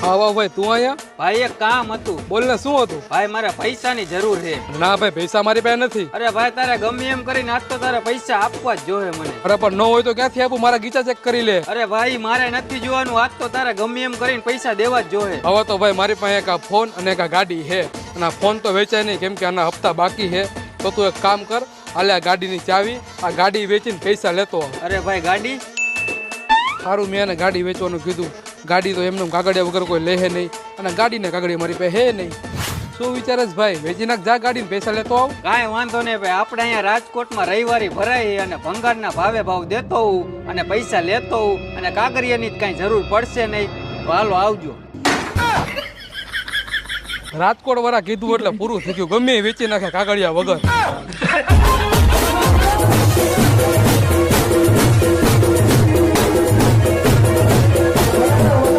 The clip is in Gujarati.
આવા ભાઈ તું અહીંયા ભાઈ એક કામ હતું. બોલ ને શું હતું? ભાઈ મારે પૈસાની જરૂર છે. ના ભાઈ પૈસા મારી પાસે નથી. અરે ભાઈ તારે ગમે એમ કરીને આજ તો તારે પૈસા આપવા જ જોઈએ મને. અરે પણ ન હોય તો ક્યાંથી આપું? મારા ગીચા ચેક કરી લે. અરે ભાઈ મારે નથી જોવાનું, આજ તો તારે ગમે એમ કરીને પૈસા દેવા જ જોઈએ. હવે તો ભાઈ મારી પાસે એક આ ફોન અને એક આ ગાડી છે, અને આ ફોન તો વેચાય નહીં કેમ કે આના હપ્તા બાકી છે. તો તું એક કામ કર, હાલે આ ગાડીની ચાવી, આ ગાડી વેચીને પૈસા લેતો આવ. અરે ભાઈ ગાડી સારું, મેં એને ગાડી વેચવાનું કીધું. ગાડી તો એમને કાગળિયા વગર કોઈ લે નહીં, અને ગાડીને કાગળિયા મારી પાસે હે નહીં. શું વિચારે છે ભાઈ? વેચી નાખ જા ગાડીને, પૈસા લેતો આવ. કાંઈ વાંધો નહીં ભાઈ, આપણે અહીંયા રાજકોટમાં રવિવારી ભરાય અને ભંગારના ભાવ દેતો હોઉં અને પૈસા લેતો હોઉં, અને કાગળિયાની જ કાંઈ જરૂર પડશે નહીં. તો હાલો આવજો. રાજકોટ વાળા કીધું એટલે પૂરું થઈ ગયું. ગમે એ વેચી નાખે કાગળિયા વગર.